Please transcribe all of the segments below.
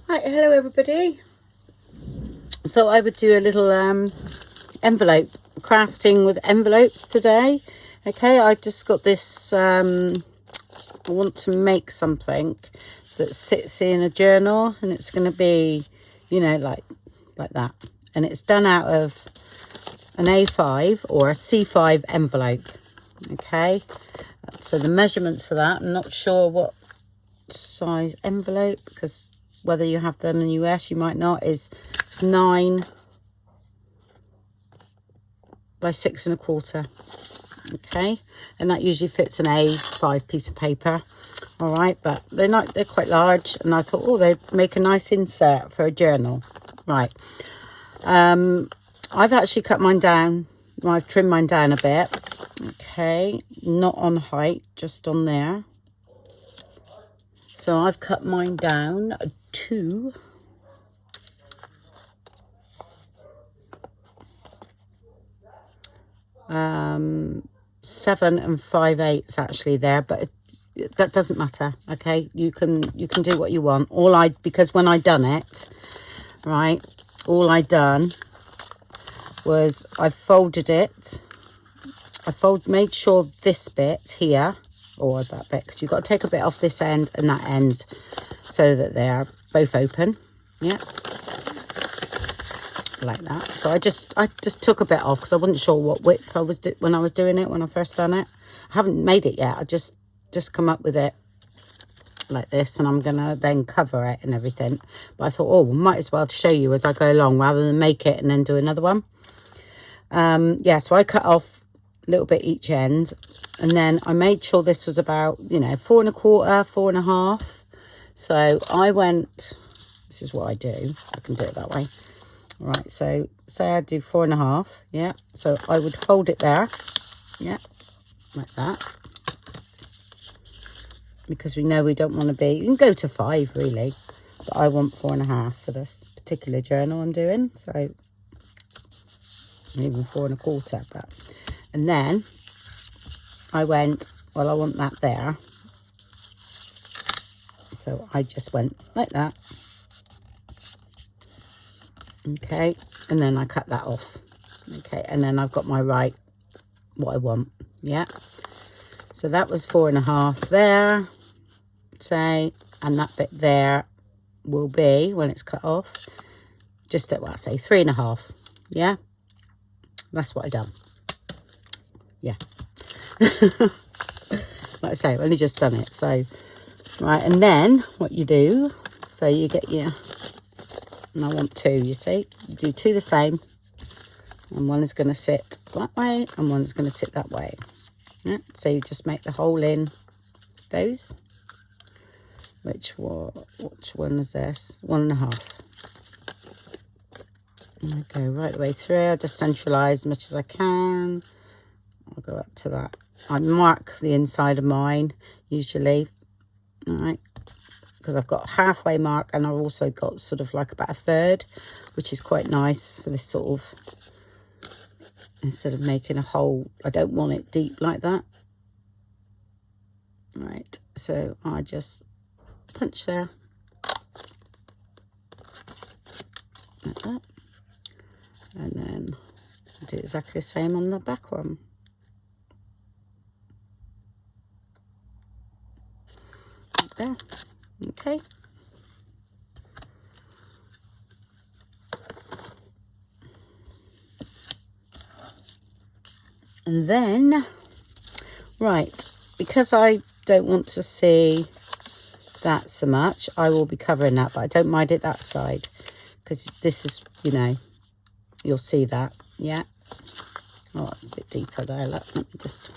Right, hello everybody. Thought I would do a little envelope crafting with envelopes today. Okay, I just got this. I want to make something that sits in a journal, and it's going to be, you know, like that. And it's done out of an A5 or a C5 envelope. Okay, so the measurements for that, I'm not sure what size envelope, because whether you have them in the US, you might not, it's 9 by 6 1/4. Okay, and that usually fits an A5 piece of paper. All right, but they're quite large, and I thought, oh, they'd make a nice insert for a journal. Right, I've actually cut mine down. I've trimmed mine down a bit. Okay, not on height, just on there. So I've cut mine down to 7 5/8 actually there, but that doesn't matter. Okay, you can do what you want. Because when I done it, right, all I done was I folded it. Made sure this bit here, or that bit, because you've got to take a bit off this end and that end so that they're both open. Yeah, like that. So I just took a bit off because I wasn't sure what width I was when I was doing it, when I first done it. I haven't made it yet. I just come up with it like this, and I'm gonna then cover it and everything. But I thought, oh, might as well show you as I go along rather than make it and then do another one. Yeah, so I cut off a little bit each end, and then I made sure this was about, 4 1/4, 4 1/2. So I went, this is what I do. I can do it that way. All right, so say I do 4 1/2. Yeah, so I would fold it there. Yeah, like that. Because we know we don't want to be, you can go to 5 really, but I want 4 1/2 for this particular journal I'm doing. So even 4 1/4, but, and then I went, well, I want that there. So I just went like that. Okay, and then I cut that off. Okay, and then I've got my what I want. Yeah, so that was 4 1/2 there, say, and that bit there will be, when it's cut off, just at, well, say 3 1/2. Yeah, that's what I done. Yeah. Like I say, I've only just done it. So right, and then what you do, so you get your, and I want 2, you see, you do 2 the same, and one is going to sit that way and one is going to sit that way. Yeah, so you just make the hole in those. Which one is this? 1 1/2. And I go right the way through. I just centralise as much as I can. I'll go up to that. I mark the inside of mine usually, all right, because I've got halfway mark, and I've also got sort of like about a third, which is quite nice for this sort of, instead of making a hole, I don't want it deep like that. Right, so I just punch there like that, and then do exactly the same on the back one. Like there. Okay, and then, right, because I don't want to see that so much, I will be covering that, but I don't mind it that side, because this is, you'll see that. Yeah, oh, a bit deeper there. Let me just,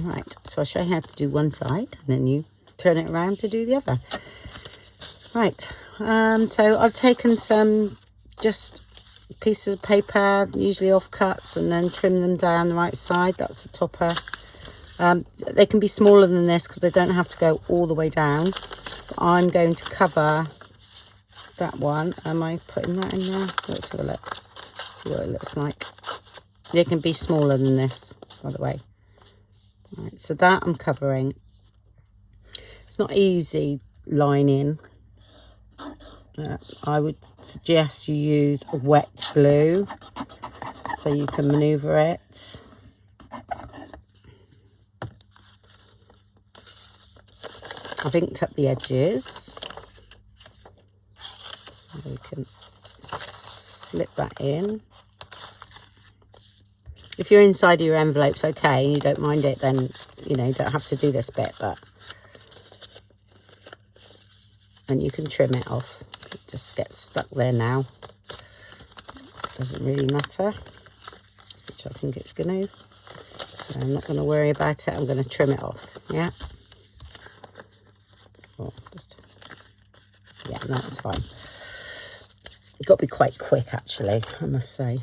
right, so I'll show you how to do one side, and then you turn it around to do the other. Right, so I've taken some just pieces of paper, usually offcuts, and then trim them down the right side. That's the topper. They can be smaller than this because they don't have to go all the way down. But I'm going to cover that one. Am I putting that in there? Let's have a look. See what it looks like. They can be smaller than this, by the way. Right, so that I'm covering. It's not easy lining. I would suggest you use wet glue so you can maneuver it. I've inked up the edges so we can slip that in. If you're inside of your envelopes, okay, and you don't mind it, then, you know, you don't have to do this bit, but... And you can trim it off. It just gets stuck there now. Doesn't really matter, which I think it's going to. So I'm not going to worry about it. I'm going to trim it off, yeah? Oh, just... Yeah, no, that's fine. You've got to be quite quick, actually, I must say.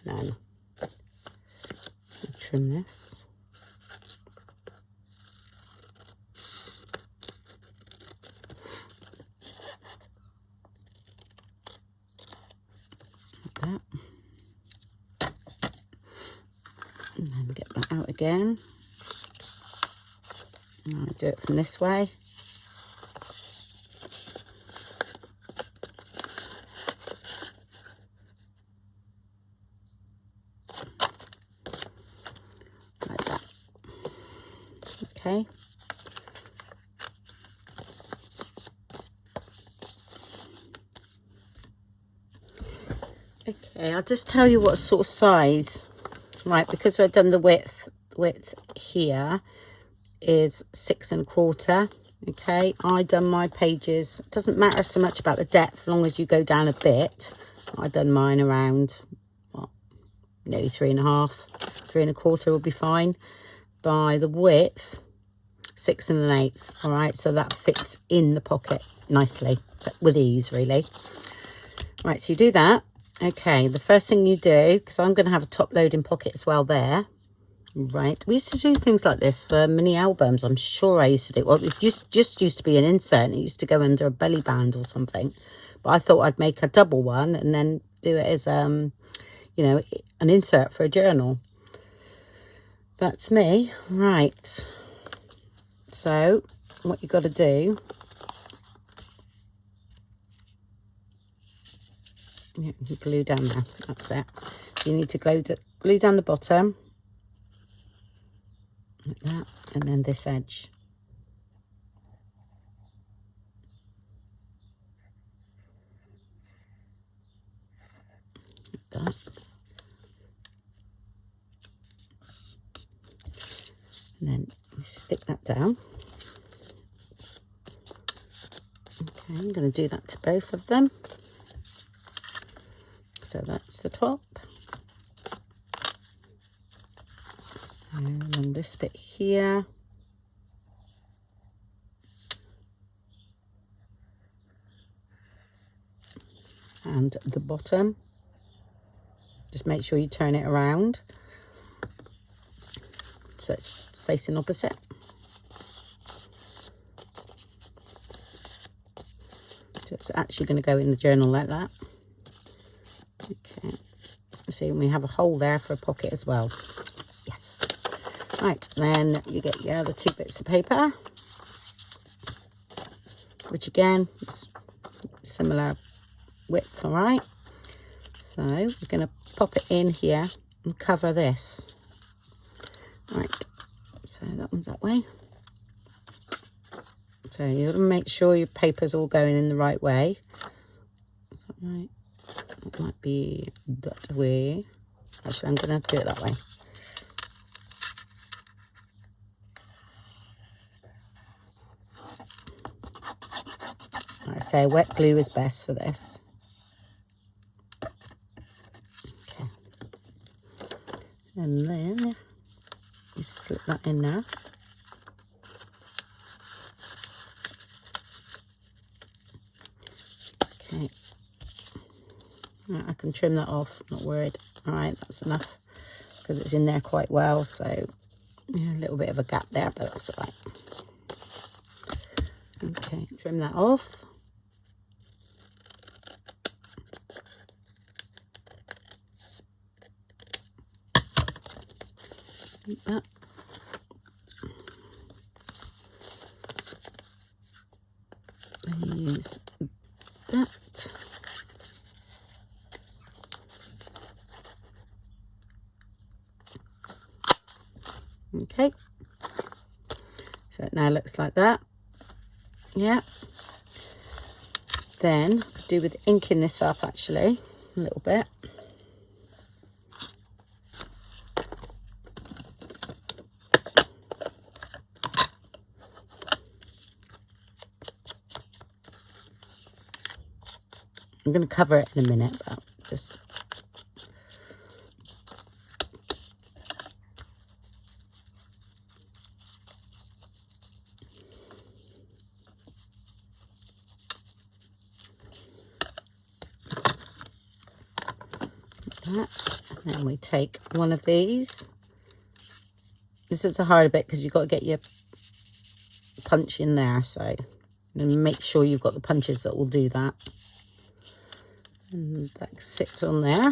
And then trim this. Like that. And then get that out again. And I do it from this way. Okay. Okay, I'll just tell you what sort of size, right, because we've done the width here is 6 1/4. Okay, I done my pages. It doesn't matter so much about the depth, as long as you go down a bit. I done mine around, what, nearly 3 1/2, 3 1/4 will be fine. By the width, 6 1/8. All right, so that fits in the pocket nicely, with ease, really. Right, so you do that. Okay, the first thing you do, because I'm going to have a top loading pocket as well there. Right, we used to do things like this for mini albums. I'm sure I used to do. Well, it was just used to be an insert, and it used to go under a belly band or something. But I thought I'd make a double one and then do it as you know, an insert for a journal. That's me. Right. So what you got to do, yeah, you glue down there. That's it. You need to glue down the bottom like that, and then this edge. Like that. And then you stick that down. Okay, I'm going to do that to both of them. So that's the top. So along this bit here. And the bottom. Just make sure you turn it around so it's facing opposite. So it's actually going to go in the journal like that. Okay, see, we have a hole there for a pocket as well. Yes. Right, then you get your other 2 bits of paper, which again is similar width. All right, so we're going to pop it in here and cover this. Right, so that one's that way. So you got to make sure your paper's all going in the right way. Is that right? It might be that way. Actually, I'm going to do it that way. Like I say, wet glue is best for this. Okay. And then you slip that in there. Okay. Right, I can trim that off, not worried. All right, that's enough because it's in there quite well. So yeah, a little bit of a gap there, but that's all right. Okay, trim that off. like that. And use that. Okay, so it now looks like that. Yeah. Then do with inking this up actually a little bit. I'm going to cover it in a minute, but just that. And then we take one of these. This is the hard bit because you've got to get your punch in there, so and make sure you've got the punches that will do that. And that sits on there.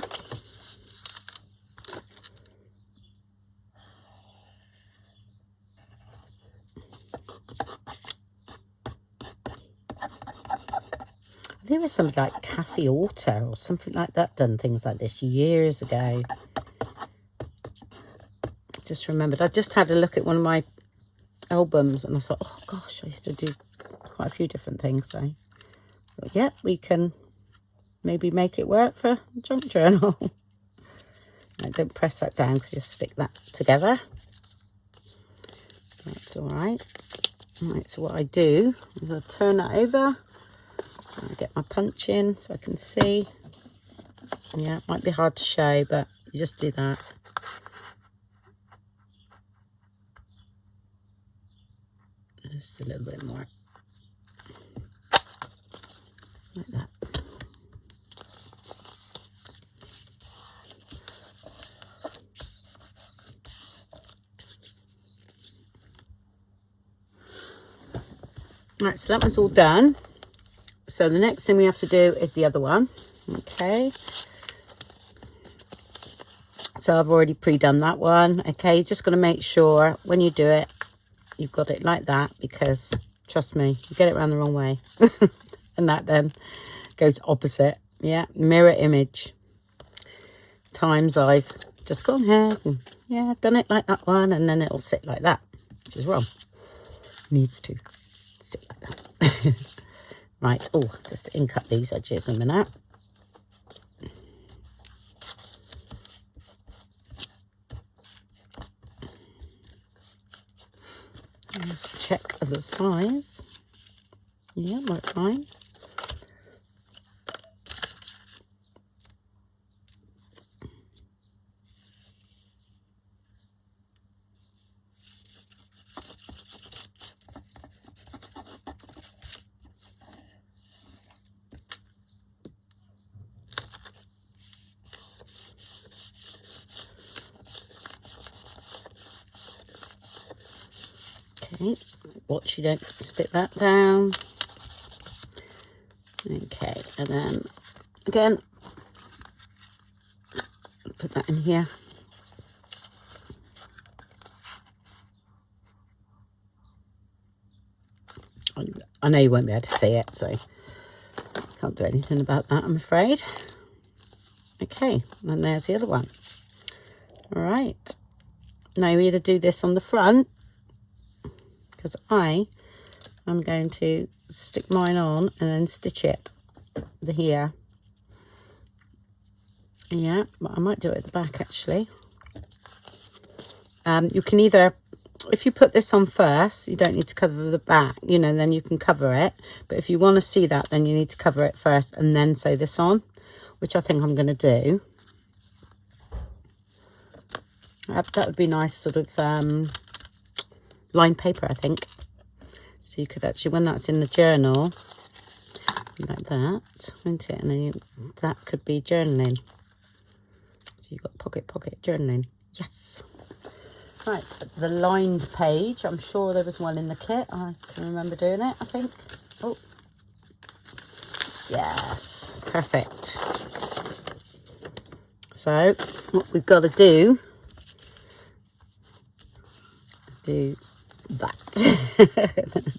I think it was something like Cafe Auto or something like that done things like this years ago. Just remembered. I just had a look at one of my albums and I thought, oh gosh, I used to do quite a few different things. So yeah, we can maybe make it work for a junk journal. No, don't press that down because you just stick that together. That's all right. Right, so what I do is I turn that over. I get my punch in so I can see. Yeah, it might be hard to show, but you just do that. Just a little bit more. Like that. Right, so that one's all done. So the next thing we have to do is the other one. Okay. So I've already pre-done that one. Okay, you're just going to make sure when you do it, you've got it like that, because trust me, you get it around the wrong way. And that then goes opposite. Yeah, mirror image. Times I've just gone ahead and yeah, done it like that one, and then it'll sit like that, which is wrong. Needs to sit like that. Right, oh, just to ink up these edges a minute. Let's check the size. Yeah, might fine. Okay, watch you don't stick that down. Okay, and then again, put that in here. I know you won't be able to see it, so can't do anything about that, I'm afraid. Okay, and there's the other one. All right, now you either do this on the front, because I am going to stick mine on and then stitch it here. Yeah, but I might do it at the back actually. You can either, if you put this on first, you don't need to cover the back, you know, then you can cover it. But if you want to see that, then you need to cover it first and then sew this on, which I think I'm going to do. That would be nice, sort of lined paper, I think. So you could actually, when that's in the journal, like that, won't it? And then that could be journaling. So you've got pocket journaling. Yes. Right, the lined page. I'm sure there was one in the kit. I can remember doing it, I think. Oh. Yes, perfect. So what we've got to do do that.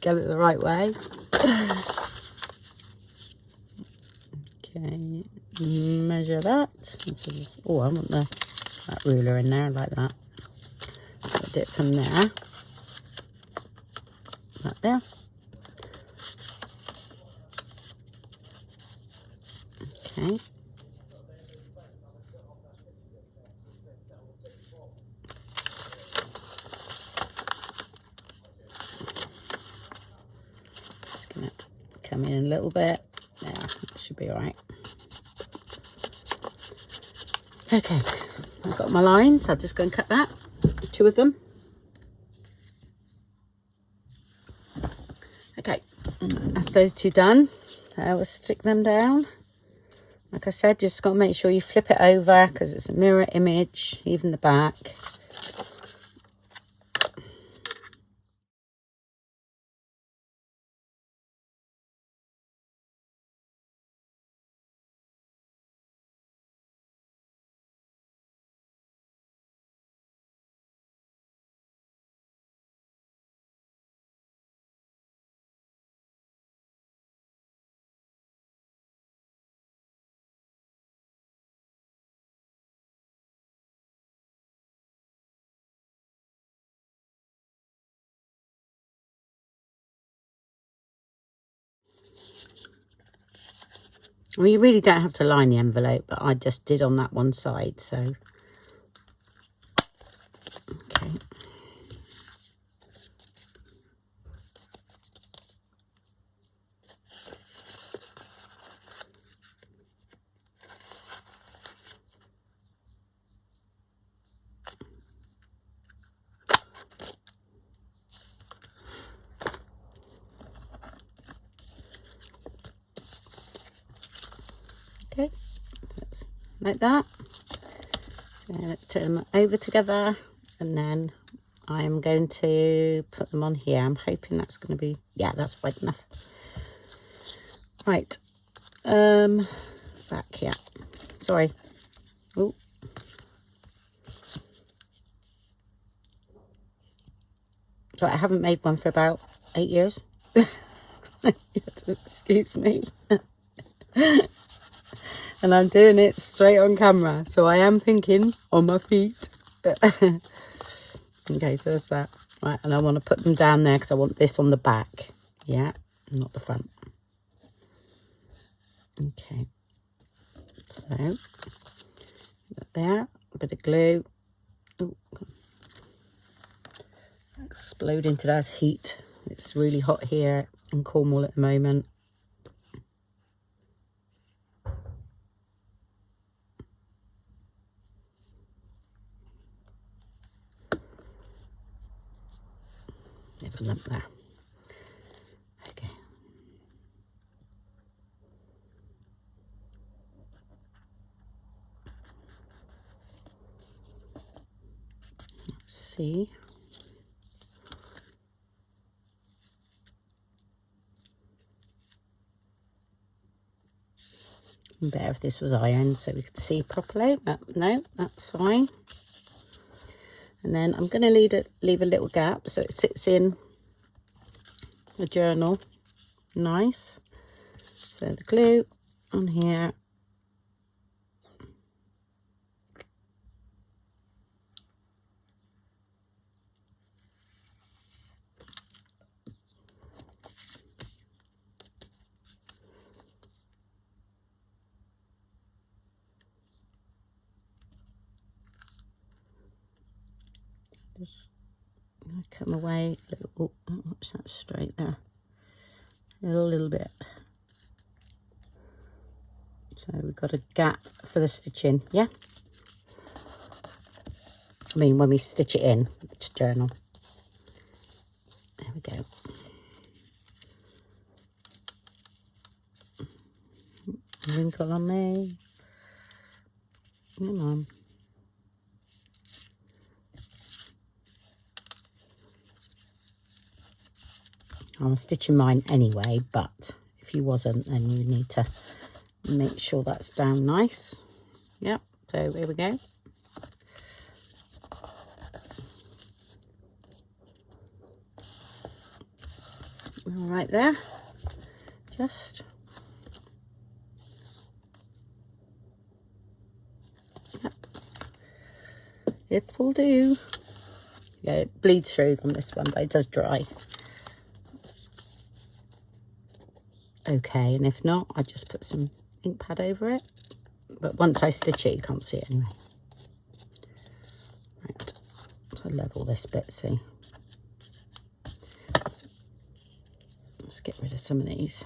Get it the right way. Okay, measure that. Which is, oh, I want that ruler in there like that. I'll do it from there. Right there. Okay. Just gonna come in a little bit. Yeah, that should be all right. Okay, I've got my lines. I'll just go and cut that. 2 of them. Okay, that's those 2 done. We'll stick them down. Like I said, just got to make sure you flip it over because it's a mirror image, even the back. Well, you really don't have to line the envelope, but I just did on that one side, so. Okay. Okay, so like that. So let's turn them over together, and then I'm going to put them on here. I'm hoping that's going to be, yeah, that's wide enough. Right, back here. Sorry. Oh. So I haven't made one for about 8 years. Excuse me. And I'm doing it straight on camera, so I am thinking on my feet. Okay, so that's that. Right, and I want to put them down there because I want this on the back. Yeah, not the front. Okay. So, that there, a bit of glue. Ooh. Explode into that heat. It's really hot here in Cornwall at the moment. Have a lump there. Okay. Let's see. Better if this was ironed so we could see properly, but no, that's fine. And then I'm going to leave a little gap so it sits in the journal. Nice. So the glue on here. Just come away a little. Oh, watch that straight there. A little bit. So we've got a gap for the stitching, yeah? I mean, when we stitch it in, the journal. There we go. Wrinkle on me. Come on. I'm stitching mine anyway, but if you wasn't, then you need to make sure that's down nice. Yep, so here we go. right there. Just. Yep. It will do. Yeah, it bleeds through on this one, but it does dry. Okay, and if not, I just put some ink pad over it. But once I stitch it, you can't see it anyway. Right, so level this bit, see. So let's get rid of some of these.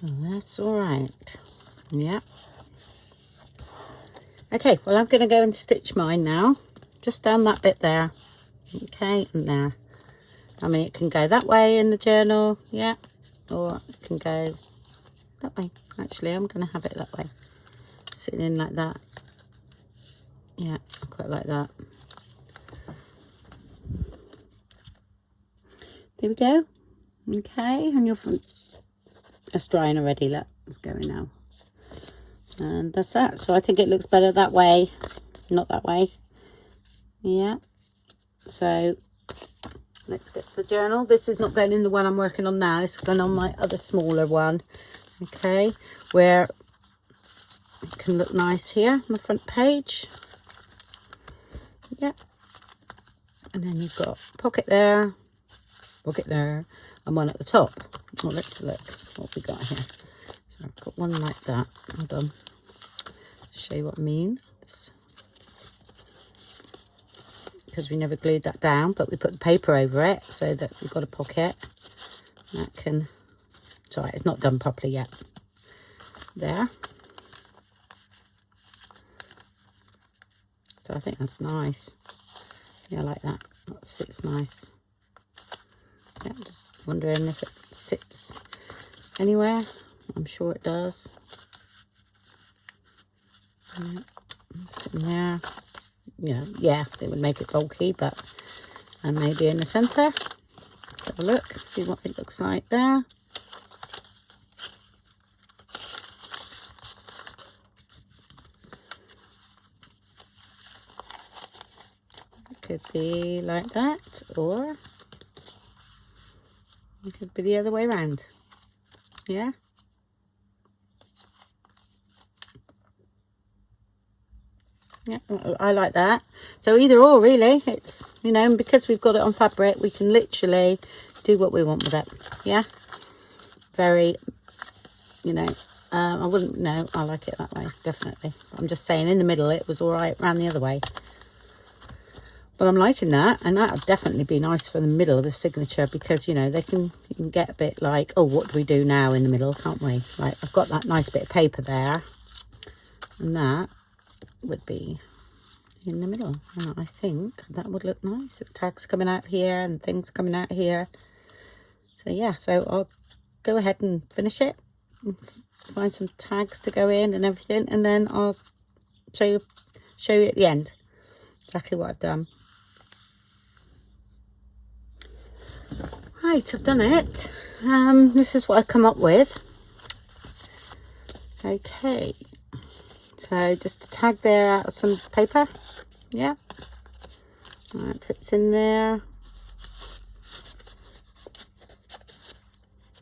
Well, that's all right. Yeah. Okay, well, I'm going to go and stitch mine now. Just down that bit there. Okay, and there. I mean, it can go that way in the journal, yeah. Or it can go that way. Actually, I'm going to have it that way. Sitting in like that. Yeah, I quite like that. There we go. Okay, and your front. That's drying already, look, it's going now. And that's that. So I think it looks better that way, not that way. Yeah. So let's get to the journal. This is not going in the one I'm working on now. This is going on my other smaller one. Okay, where it can look nice here on the front page. Yeah. And then you've got pocket there, and one at the top. Oh, let's look what we got here. So I've got one like that. Hold on. Show you what I mean. Because we never glued that down, but we put the paper over it so that we've got a pocket. That can... Sorry, it's not done properly yet. There. So I think that's nice. Yeah, I like that. That sits nice. Yeah, I'm just wondering if it sits anywhere. I'm sure it does. Yeah, sitting there. Yeah, it would make it bulky, but and maybe in the centre. Let's have a look, see what it looks like there. It could be like that, or it could be the other way around. Yeah. Yeah, I like that. So either or, really. It's, you know, and because we've got it on fabric, we can literally do what we want with it. Yeah. Very, you know, I wouldn't, no, I like it that way, definitely. I'm just saying, in the middle, it was all right, ran the other way. But I'm liking that, and that would definitely be nice for the middle of the signature, because, you know, you can get a bit like, oh, what do we do now in the middle, can't we? Like, I've got that nice bit of paper there, and that would be in the middle, and I think that would look nice. Tags coming out here and things coming out here. So yeah, so I'll go ahead and finish it, and find some tags to go in and everything, and then I'll show you at the end exactly what I've done. Right, I've done it. This is what I've come up with. Okay. So just a tag there out of some paper. Yeah. That fits in there.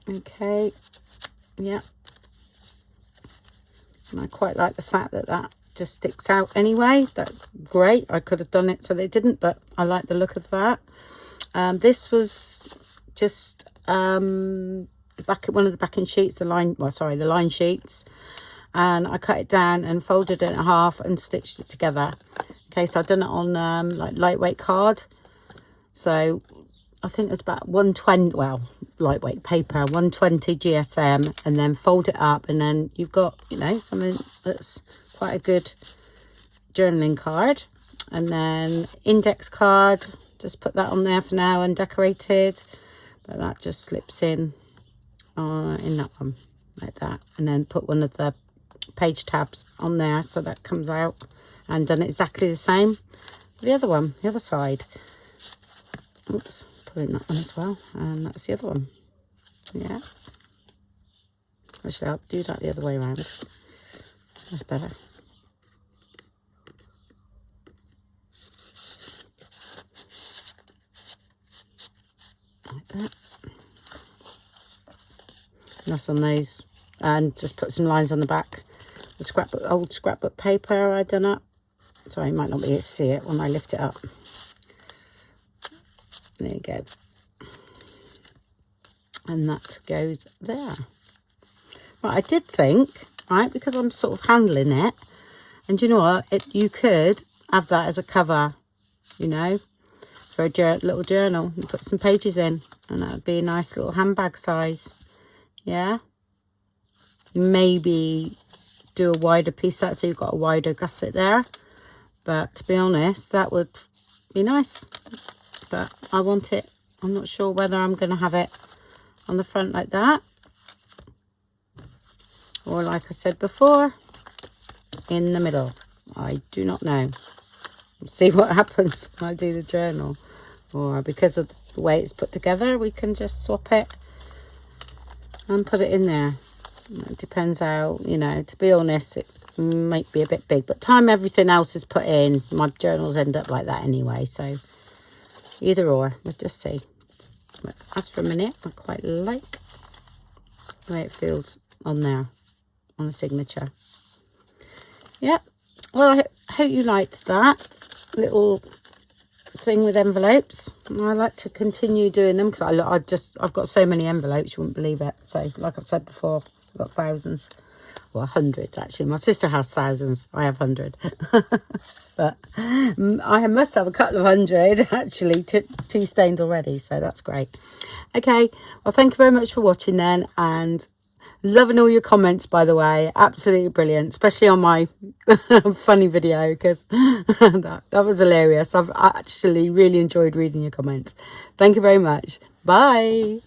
Okay. Yeah. And I quite like the fact that that just sticks out anyway. That's great. I could have done it so they didn't, but I like the look of that. This was just one of the backing sheets, the line sheets. And I cut it down and folded it in half and stitched it together. Okay, so I've done it on like lightweight card. So I think it's about 120, well, lightweight paper, 120 GSM, and then fold it up, and then you've got, you know, something that's quite a good journaling card. And then index card, just put that on there for now and decorated. But that just slips in that one, like that. And then put one of the page tabs on there so that comes out, and done exactly the same the other one, the other side. Oops, in that one as well. And that's the other one. Yeah. Actually, I'll do that the other way around. That's better. Like that. And that's on those. And just put some lines on the back. The scrapbook, old scrapbook paper I done up. Sorry, you might not be able to see it when I lift it up. There you go. And that goes there. Right, I did think, right, because I'm sort of handling it, and you know what, you could have that as a cover, you know, for a little journal. You put some pages in, and that would be a nice little handbag size. Yeah. Maybe do a wider piece that, so you've got a wider gusset there. But to be honest, that would be nice. But I want it, I'm not sure whether I'm going to have it on the front like that, or like I said before, in the middle. I do not know. We'll see what happens when I do the journal. Or because of the way it's put together, we can just swap it and put it in there. It depends how, you know, to be honest, it might be a bit big. But time everything else is put in, my journals end up like that anyway. So either or, we'll just see. But as for a minute, I quite like the way it feels on there, on a signature. Yep. Well, I hope you liked that little thing with envelopes. I like to continue doing them because I've got so many envelopes, you wouldn't believe it. So like I've said before, I've got thousands. Well, hundreds actually. My sister has thousands. I have 100. But I must have a couple of 100 actually tea stained already. So that's great. Okay. Well, thank you very much for watching then. And loving all your comments, by the way. Absolutely brilliant. Especially on my funny video, because that was hilarious. I've actually really enjoyed reading your comments. Thank you very much. Bye.